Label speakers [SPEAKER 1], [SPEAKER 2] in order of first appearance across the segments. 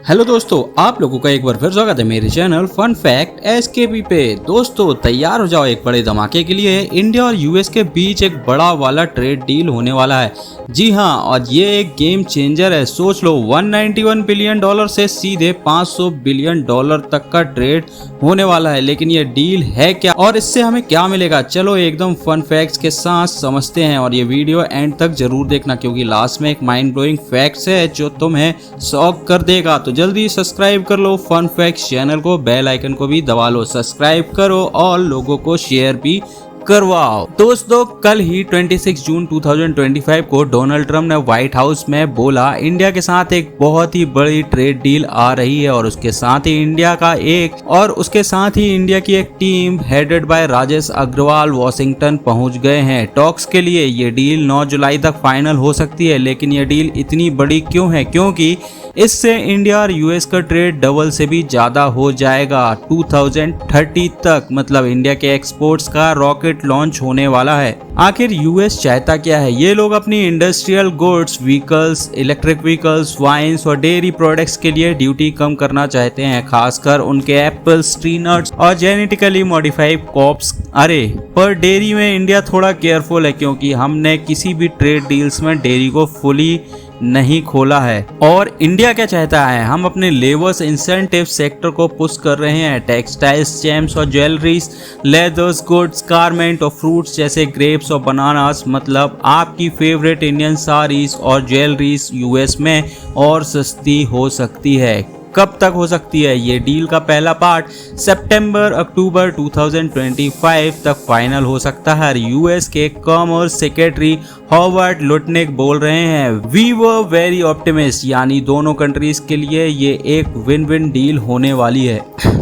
[SPEAKER 1] Hello दोस्तों, आप लोगों का एक बार फिर स्वागत है मेरे चैनल फन फैक्ट एसकेपी पे। दोस्तों तैयार हो जाओ एक बड़े धमाके के लिए। इंडिया और यूएस के बीच एक बड़ा वाला ट्रेड डील होने वाला है। जी हाँ, और ये एक गेम चेंजर है। सोच लो 191 बिलियन डॉलर से सीधे 500 बिलियन डॉलर तक का ट्रेड होने वाला है। लेकिन ये डील है क्या और इससे हमें क्या मिलेगा, चलो एकदम फन फैक्ट्स के साथ समझते हैं। और ये वीडियो एंड तक जरूर देखना क्योंकि लास्ट में एक माइंड ब्लोइंग फैक्ट्स है जो तुम्हें शॉक कर देगा। तो जल्दी सब्सक्राइब कर लो फन फैक्ट्स चैनल को, बेल आइकन को भी दबा लो, सब्सक्राइब करो और लोगों को शेयर भी करवाओ। दोस्तों कल ही 26 जून 2025 को डोनाल्ड ट्रंप ने व्हाइट हाउस में बोला इंडिया के साथ एक बहुत ही बड़ी ट्रेड डील आ रही है और उसके साथ ही इंडिया की एक team headed by Rajesh Agarwal Washington पहुंच गए हैं टॉक्स के लिए। ये डील 9 जुलाई तक फाइनल हो सकती है। लेकिन ये डील इतनी बड़ी क्यों है? क्योंकि इससे इंडिया और यूएस का ट्रेड डबल से भी ज्यादा हो जाएगा 2030 तक। मतलब इंडिया के एक्सपोर्ट्स का रॉकेट लॉन्च होने वाला है। आखिर यूएस चाहता क्या है? ये लोग अपनी industrial goods, vehicles, electric vehicles, wines और डेयरी प्रोडक्ट्स के लिए ड्यूटी कम करना चाहते हैं, खासकर उनके एप्पल्स, ट्री नट्स और जेनेटिकली मॉडिफाइड क्रॉप्स। अरे पर डेयरी में इंडिया थोड़ा केयरफुल है क्योंकि हमने किसी भी ट्रेड डील्स में डेयरी को फुली नहीं खोला है। और इंडिया क्या चाहता है? हम अपने लेबर्स इंसेंटिव सेक्टर को पुश कर रहे हैं। टेक्सटाइल्स, जेम्स और ज्वेलरीज, लेदर्स, गुड्स, गारमेंट और फ्रूट्स जैसे ग्रेप्स और बनानास, मतलब आपकी फेवरेट इंडियन साड़ीज और ज्वेलरीज यूएस में और सस्ती हो सकती है। कब तक हो सकती है? ये डील का पहला पार्ट सितंबर-अक्टूबर 2025 तक फाइनल हो सकता है। यूएस के कॉमर्स सेक्रेटरी हॉवर्ड लुटनिक बोल रहे हैं वी वर वेरी ऑप्टिमिस्ट, यानी दोनों कंट्रीज के लिए ये एक विन विन डील होने वाली है।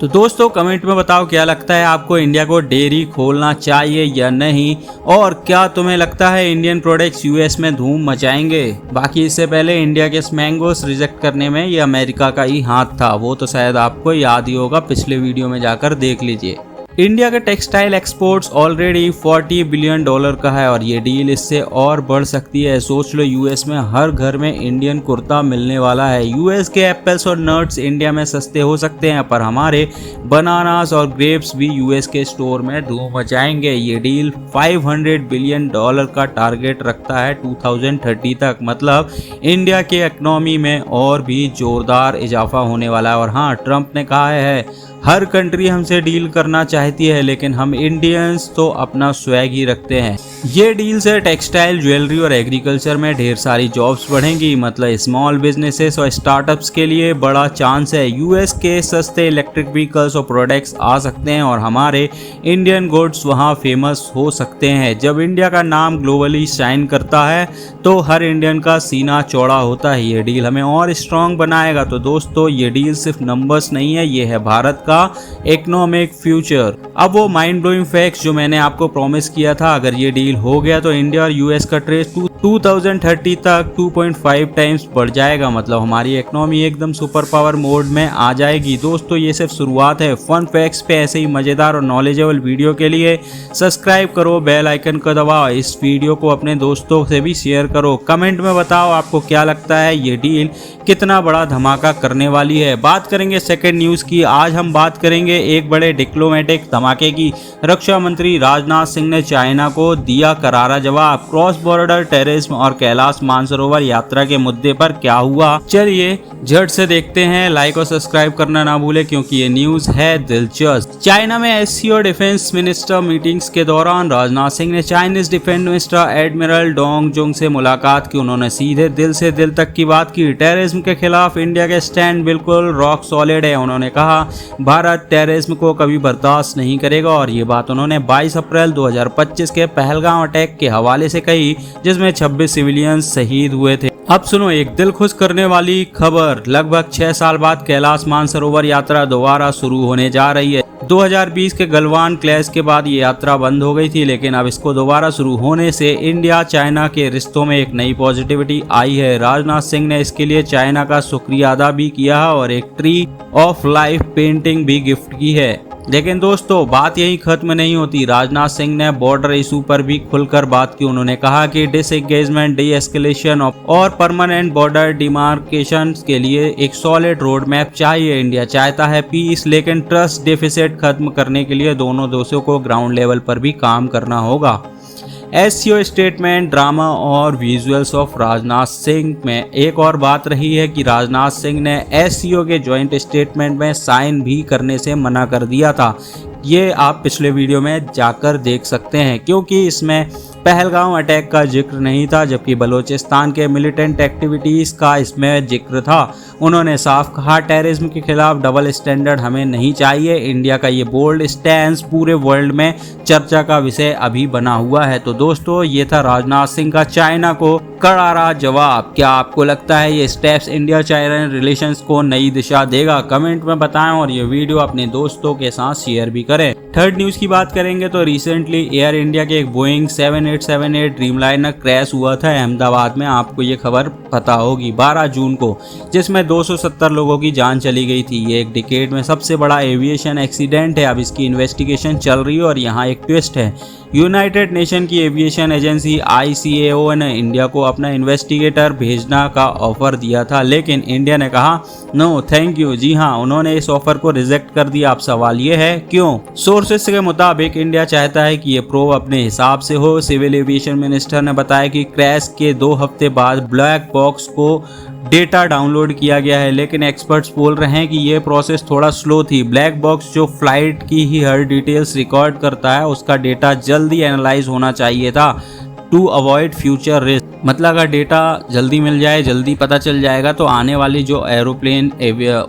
[SPEAKER 1] तो दोस्तों कमेंट में बताओ क्या लगता है आपको, इंडिया को डेयरी खोलना चाहिए या नहीं, और क्या तुम्हें लगता है इंडियन प्रोडक्ट्स यूएस में धूम मचाएंगे? बाकी इससे पहले इंडिया के मैंगोस रिजेक्ट करने में ये अमेरिका का ही हाथ था, वो तो शायद आपको याद ही होगा, पिछले वीडियो में जाकर देख लीजिए। इंडिया का textile exports already 40 billion dollar का है और ये डील इससे और बढ़ सकती है। सोच लो यूएस में हर घर में इंडियन कुर्ता मिलने वाला है। यूएस के एप्पल्स और नट्स इंडिया में सस्ते हो सकते हैं पर हमारे बनानास और ग्रेप्स भी यूएस के स्टोर में धूम मचाएंगे। ये डील 500 बिलियन डॉलर का टारगेट रखता है 2030 तक। मतलब इंडिया के इकोनॉमी में और भी जोरदार इजाफा होने वाला है। और हाँ, ट्रंप ने कहा है हर कंट्री हमसे डील करना चाहती है लेकिन हम इंडियंस तो अपना स्वैग ही रखते हैं। ये डील से टेक्सटाइल, ज्वेलरी और एग्रीकल्चर में ढेर सारी जॉब्स बढ़ेंगी। मतलब स्मॉल बिजनेसेस और स्टार्टअप्स के लिए बड़ा चांस है। यूएस के सस्ते इलेक्ट्रिक व्हीकल्स और प्रोडक्ट्स आ सकते हैं और हमारे इंडियन गुड्स वहाँ फेमस हो सकते हैं। जब इंडिया का नाम ग्लोबली शाइन करता है तो हर इंडियन का सीना चौड़ा होता है। ये डील हमें और स्ट्रॉन्ग बनाएगा। तो दोस्तों ये डील सिर्फ नंबर्स नहीं है, ये है भारत का इकोनॉमिक फ्यूचर। अब वो माइंड ब्लोइंग फैक्ट्स जो मैंने आपको प्रॉमिस किया था, अगर ये डील हो गया तो इंडिया और यूएस का ट्रेड 2030 तक 2.5 टाइम्स बढ़ जाएगा। मतलब हमारी इकोनॉमी एकदम सुपर पावर मोड में आ जाएगी। दोस्तों ये सिर्फ शुरुआत है। फन फैक्ट्स पे ऐसे ही मजेदार और नॉलेजेबल वीडियो के लिए सब्सक्राइब करो, बेल आइकन को दबाओ, इस वीडियो को अपने दोस्तों से भी शेयर करो। कमेंट में बताओ आपको क्या लगता है ये डील कितना बड़ा धमाका करने वाली है। बात करेंगे सेकेंड न्यूज की। आज हम बात करेंगे एक बड़े डिप्लोमेटिक धमाके की। रक्षा मंत्री राजनाथ सिंह ने चाइना को दिया करारा जवाब। क्रॉस बॉर्डर टेररिज्म और कैलाश मानसरोवर यात्रा के मुद्दे पर क्या हुआ, चलिए झट से देखते हैं। लाइक और सब्सक्राइब करना ना भूले क्योंकि ये न्यूज है दिलचस्प। चाइना में एससीओ डिफेंस मिनिस्टर मीटिंग्स के दौरान राजनाथ सिंह ने Chinese defence minister admiral Dong Jung से मुलाकात की। उन्होंने सीधे दिल से दिल तक की बात की। टेररिज्म के खिलाफ इंडिया के स्टैंड बिल्कुल रॉक सॉलिड है। उन्होंने कहा भारत टेररिज्म को कभी बर्दाश्त नहीं करेगा और ये बात उन्होंने 22 अप्रैल 2025 के पहलगाम अटैक के हवाले से कही जिसमें 26 सिविलियन शहीद हुए थे। अब सुनो एक दिल खुश करने वाली खबर। लगभग 6 साल बाद कैलाश मानसरोवर यात्रा दोबारा शुरू होने जा रही है। 2020 के गलवान क्लैश के बाद ये यात्रा बंद हो गई थी लेकिन अब इसको दोबारा शुरू होने से इंडिया चाइना के रिश्तों में एक नई पॉजिटिविटी आई है। राजनाथ सिंह ने इसके लिए चाइना का शुक्रिया अदा भी किया और एक ट्री ऑफ लाइफ पेंटिंग भी गिफ्ट की है। लेकिन दोस्तों बात यही खत्म नहीं होती। राजनाथ सिंह ने बॉर्डर इशू पर भी खुलकर बात की। उन्होंने कहा कि डिसएंगेजमेंट, डी एस्केलेशन और परमानेंट बॉर्डर डिमार्केशन के लिए एक सॉलिड रोड मैप चाहिए। इंडिया चाहता है पीस, लेकिन ट्रस्ट डेफिसिट खत्म करने के लिए दोनों देशों को ग्राउंड लेवल पर भी काम करना होगा। एससीओ स्टेटमेंट, ड्रामा और विजुअल्स ऑफ राजनाथ सिंह में एक और बात रही है कि राजनाथ सिंह ने एससीओ के जॉइंट स्टेटमेंट में साइन भी करने से मना कर दिया था। ये आप पिछले वीडियो में जाकर देख सकते हैं, क्योंकि इसमें पहलगाम अटैक का जिक्र नहीं था, जबकि बलूचिस्तान के मिलिटेंट एक्टिविटीज़ का इसमें जिक्र था। उन्होंने साफ कहा, टेररिज्म के खिलाफ डबल स्टैंडर्ड हमें नहीं चाहिए। इंडिया का ये बोल्ड स्टैंड पूरे वर्ल्ड में चर्चा का विषय अभी बना हुआ है। तो दोस्तों ये था राजनाथ सिंह का चाइना को करारा जवाब। क्या आपको लगता है ये स्टेप्स इंडिया चाइना रिलेशंस को नई दिशा देगा? कमेंट में बताएं और ये वीडियो अपने दोस्तों के साथ शेयर भी करें। थर्ड न्यूज़ की बात करेंगे तो रिसेंटली एयर इंडिया के एक बोइंग 7878 ड्रीमलाइनर क्रैश हुआ था अहमदाबाद में। आपको ये खबर पता होगी 12 जून को, जिसमें 270 लोगों की जान चली गई थी। ये एक डिकेड में सबसे बड़ा एविएशन एक्सीडेंट है। अब इसकी इन्वेस्टिगेशन चल रही है और यहाँ एक ट्विस्ट है। यूनाइटेड नेशन की एविएशन एजेंसी ICAO ने इंडिया को अपना इन्वेस्टिगेटर भेजना का ऑफर दिया था, लेकिन इंडिया ने कहा नो थैंक यू। जी हाँ, उन्होंने इस ऑफर को रिजेक्ट कर दिया। अब सवाल ये है क्यों? सोर्सेस के मुताबिक इंडिया चाहता है कि ये प्रोब अपने हिसाब से हो। सिविल एविएशन मिनिस्टर ने बताया कि क्रैश के 2 हफ्ते बाद ब्लैक बॉक्स को डेटा डाउनलोड किया गया है, लेकिन एक्सपर्ट्स बोल रहे हैं कि ये प्रोसेस थोड़ा स्लो थी। ब्लैक बॉक्स जो फ्लाइट की ही हर डिटेल्स रिकॉर्ड करता है, उसका डेटा जल्दी एनालाइज होना चाहिए था टू अवॉइड फ्यूचर रिस्क। मतलब अगर डेटा जल्दी मिल जाए, जल्दी पता चल जाएगा, तो आने वाली जो एरोप्लेन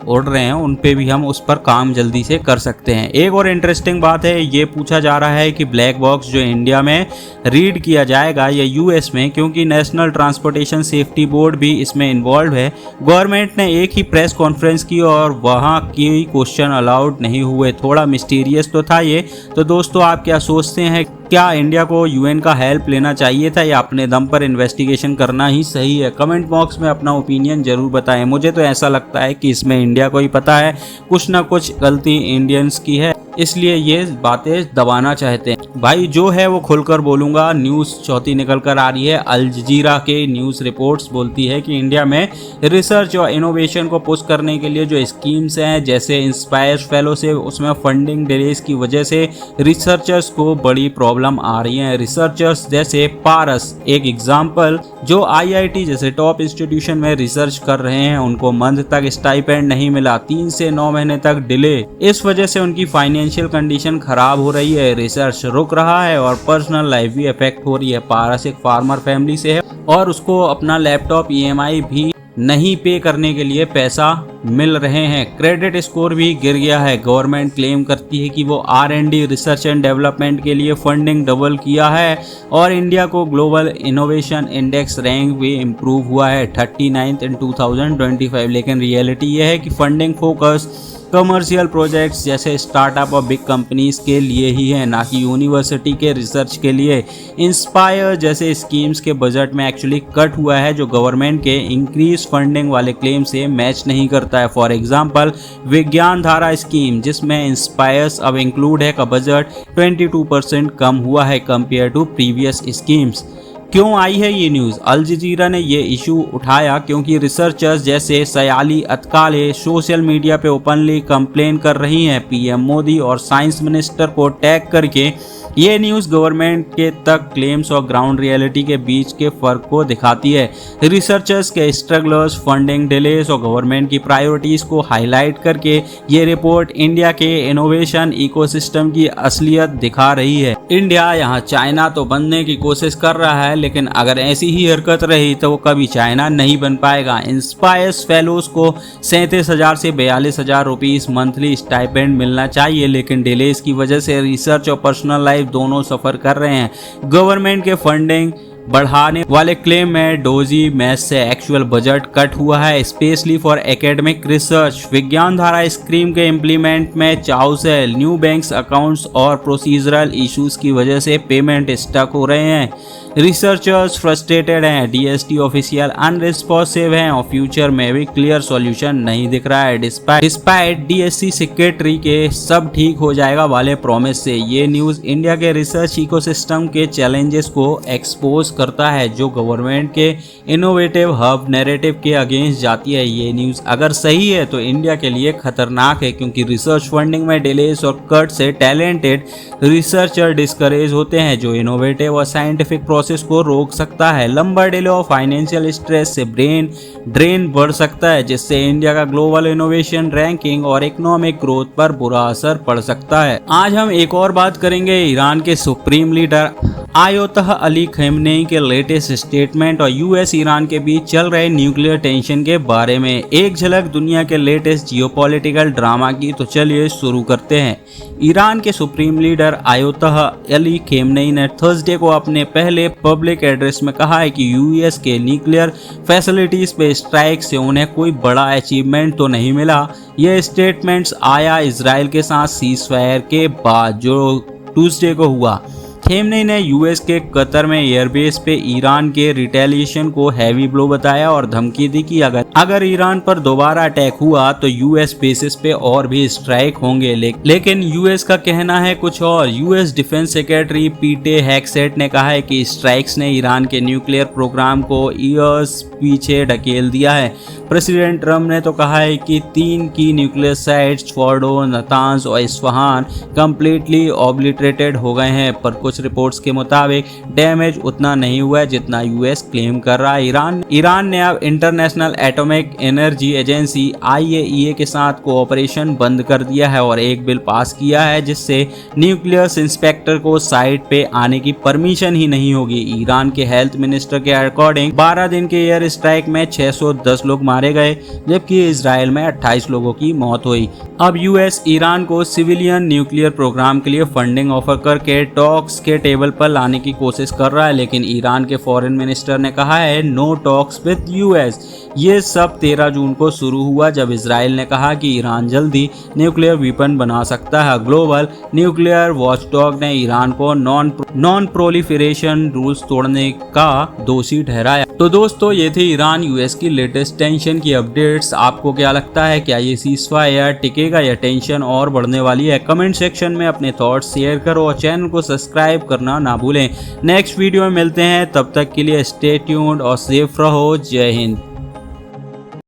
[SPEAKER 1] उड़ रहे हैं उन पे भी हम उस पर काम जल्दी से कर सकते हैं। एक और इंटरेस्टिंग बात है, ये पूछा जा रहा है कि ब्लैक बॉक्स जो इंडिया में रीड किया जाएगा या US में, क्योंकि नेशनल ट्रांसपोर्टेशन सेफ्टी बोर्ड भी इसमें इन्वॉल्व है। गवर्नमेंट ने एक ही प्रेस कॉन्फ्रेंस की और वहाँ की क्वेश्चन अलाउड नहीं हुए। थोड़ा मिस्टीरियस तो था ये। तो दोस्तों आप क्या सोचते हैं, क्या इंडिया को UN का हेल्प लेना चाहिए था या अपने दम पर इन्वेस्टिगेशन करना ही सही है? कमेंट बॉक्स में अपना ओपिनियन जरूर बताएं। मुझे तो ऐसा लगता है कि इसमें इंडिया को ही पता है कुछ ना कुछ गलती इंडियंस की है, इसलिए ये बातें दबाना चाहते हैं। भाई जो है वो खुलकर बोलूँगा। न्यूज़ चौथी निकल कर आ रही है। अल जजीरा के न्यूज़ रिपोर्ट्स बोलती है कि इंडिया में रिसर्च और इनोवेशन को पुश करने के लिए जो स्कीम्स हैं, जैसे इंस्पायर फेलोशिप, उसमें फंडिंग डिलेज की वजह से रिसर्चर्स को बड़ी प्रॉब्लम आ रही है। रिसर्चर्स जैसे पारस एक एग्जाम्पल, जो IIT जैसे टॉप इंस्टीट्यूशन में रिसर्च कर रहे हैं, उनको मंथ तक स्टाइपेंड नहीं मिला, 3 से 9 महीने तक डिले। इस वजह से उनकी फाइनेंशियल कंडीशन खराब हो रही है, रिसर्च रुक रहा है और पर्सनल लाइफ भी अफेक्ट हो रही है। पारस एक फार्मर फैमिली से है और उसको अपना लैपटॉप EMI भी नहीं पे करने के लिए पैसा मिल रहे हैं। क्रेडिट स्कोर भी गिर गया है। गवर्नमेंट क्लेम करती है कि वो R&D रिसर्च एंड डेवलपमेंट के लिए फंडिंग डबल किया है और इंडिया को ग्लोबल इनोवेशन इंडेक्स रैंक भी इम्प्रूव हुआ है 39th इन 2025। लेकिन रियलिटी ये है कि फंडिंग फोकस कमर्शियल प्रोजेक्ट्स जैसे स्टार्टअप और बिग कंपनीज के लिए ही है, ना कि यूनिवर्सिटी के रिसर्च के लिए। इंस्पायर जैसे स्कीम्स के बजट में एक्चुअली कट हुआ है, जो गवर्नमेंट के इंक्रीज फंडिंग वाले क्लेम से मैच नहीं करता है। फॉर एग्जांपल विज्ञान धारा स्कीम, जिसमें इंस्पायर्स अब इंक्लूड है, का बजट 22% कम हुआ है कंपेयर टू प्रीवियस स्कीम्स। क्यों आई है ये न्यूज़? अल जजीरा ने ये इशू उठाया क्योंकि रिसर्चर्स जैसे सयाली अतकाले सोशल मीडिया पे ओपनली कंप्लेन कर रही हैं। PM मोदी और साइंस मिनिस्टर को टैग करके ये न्यूज़ गवर्नमेंट के तक क्लेम्स और ग्राउंड रियलिटी के बीच के फर्क को दिखाती है। रिसर्चर्स के स्ट्रगल्स, फंडिंग डिलेस और गवर्नमेंट की प्रायोरिटीज़ को हाईलाइट करके ये रिपोर्ट इंडिया के इनोवेशन इकोसिस्टम की असलियत दिखा रही है। इंडिया यहाँ चाइना तो बनने की कोशिश कर रहा है, लेकिन अगर ऐसी ही हरकत रही तो वो कभी चाइना नहीं बन पाएगा। इंस्पायर्स फेलोज को 37,000 से 42,000 रुपीज़ मंथली स्टाइपेंड मिलना चाहिए, लेकिन डिलेस की वजह से रिसर्च और पर्सनल लाइफ दोनों सफ़र कर रहे हैं। गवर्नमेंट के फंडिंग बढ़ाने वाले क्लेम में डोजी मैथ से एक्चुअल बजट कट हुआ है, स्पेशली फॉर एकेडमिक रिसर्च। विज्ञान धारा स्कीम के इम्प्लीमेंट में चाउस है। न्यू बैंक्स अकाउंट्स और प्रोसीजरल इश्यूज की वजह से पेमेंट स्टक हो रहे हैं। रिसर्चर्स फ्रस्ट्रेटेड हैं, डीएसटी ऑफिशियल अनरिस्पॉन्सिव हैं और फ्यूचर में भी क्लियर सॉल्यूशन नहीं दिख रहा है डिस्पाइट डीएससी सेक्रेटरी के सब ठीक हो जाएगा वाले प्रॉमिस से। ये न्यूज़ इंडिया के रिसर्च इकोसिस्टम के चैलेंजेस को एक्सपोज करता है जो गवर्नमेंट के इनोवेटिव हब नैरेटिव के अगेंस्ट जाती है। ये न्यूज़ अगर सही है तो इंडिया के लिए खतरनाक है, क्योंकि रिसर्च फंडिंग में डिलेस और कट से टैलेंटेड रिसर्चर डिस्करेज होते हैं जो इनोवेटिव और साइंटिफिक प्रोसेस को रोक सकता है। लंबा डिले और फाइनेंशियल स्ट्रेस से ब्रेन ड्रेन बढ़ सकता है, जिससे इंडिया का ग्लोबल इनोवेशन रैंकिंग और इकोनॉमिक ग्रोथ पर बुरा असर पड़ सकता है। आज हम एक और बात करेंगे ईरान के supreme leader Ayatollah Ali Khamenei के लेटेस्ट स्टेटमेंट और यूएस ईरान के बीच चल रहे न्यूक्लियर टेंशन के बारे में। एक झलक दुनिया के लेटेस्ट जियोपॉलिटिकल ड्रामा की, तो चलिए शुरू करते हैं। ईरान के supreme leader Ayatollah Ali Khamenei ने थर्सडे को अपने पहले पब्लिक एड्रेस में कहा है कि यूएस के न्यूक्लियर फैसिलिटीज पे स्ट्राइक से उन्हें कोई बड़ा अचीवमेंट तो नहीं मिला। यह स्टेटमेंट्स आया इजराइल के साथ सीजफायर के बाद जो ट्यूसडे को हुआ। खमेनी ने यूएस के कतर में एयरबेस पे ईरान के रिटेलिएशन को हैवी ब्लो बताया और धमकी दी कि अगर ईरान पर दोबारा अटैक हुआ तो यूएस बेसिस पे और भी स्ट्राइक होंगे। लेकिन यूएस का कहना है कुछ और। यूएस डिफेंस सेक्रेटरी पीटे हेगसेट ने कहा है कि स्ट्राइक्स ने ईरान के न्यूक्लियर प्रोग्राम को ईयर्स पीछे ढकेल दिया है। प्रेसिडेंट ट्रम्प ने तो कहा है कि 3 की न्यूक्लियर साइट्स फॉर्डो, नातांज और इस्फहान कंप्लीटली ऑब्लिटरेटेड हो गए हैं, पर कुछ रिपोर्ट्स के मुताबिक डैमेज उतना नहीं हुआ है जितना यूएस क्लेम कर रहा है। ईरान ने अब international atomic energy agency IAEA के साथ कोऑपरेशन बंद कर दिया है और एक बिल पास किया है जिससे न्यूक्लियर इंस्पेक्टर को साइट पे आने की परमिशन ही नहीं होगी। ईरान के हेल्थ मिनिस्टर के अकॉर्डिंग 12 दिन के एयर स्ट्राइक में 610 लोग मारे गए, जबकि इजराइल में 28 लोगों की मौत हुई। अब यूएस ईरान को सिविलियन न्यूक्लियर प्रोग्राम के लिए फंडिंग ऑफर करके टॉक्स के टेबल पर लाने की कोशिश कर रहा है, लेकिन ईरान के फॉरेन मिनिस्टर ने कहा है नो टॉक्स विद यूएस। ये सब 13 जून को शुरू हुआ जब इजराइल ने कहा कि ईरान जल्दी न्यूक्लियर वेपन बना सकता है। ग्लोबल न्यूक्लियर वॉचडॉग ने ईरान को नॉन प्रोलिफरेशन रूल्स तोड़ने का दोषी ठहराया। तो दोस्तों, ये थे ईरान यूएस की लेटेस्ट टेंशन की अपडेट्स। आपको क्या लगता है, क्या ये सीजफायर टिकेगा या टेंशन और बढ़ने वाली है? कमेंट सेक्शन में अपने थॉट्स शेयर करो और चैनल को सब्सक्राइब करना ना भूलें। नेक्स्ट वीडियो में मिलते हैं, तब तक के लिए स्टे ट्यून्ड और सेफ रहो। जय हिंद।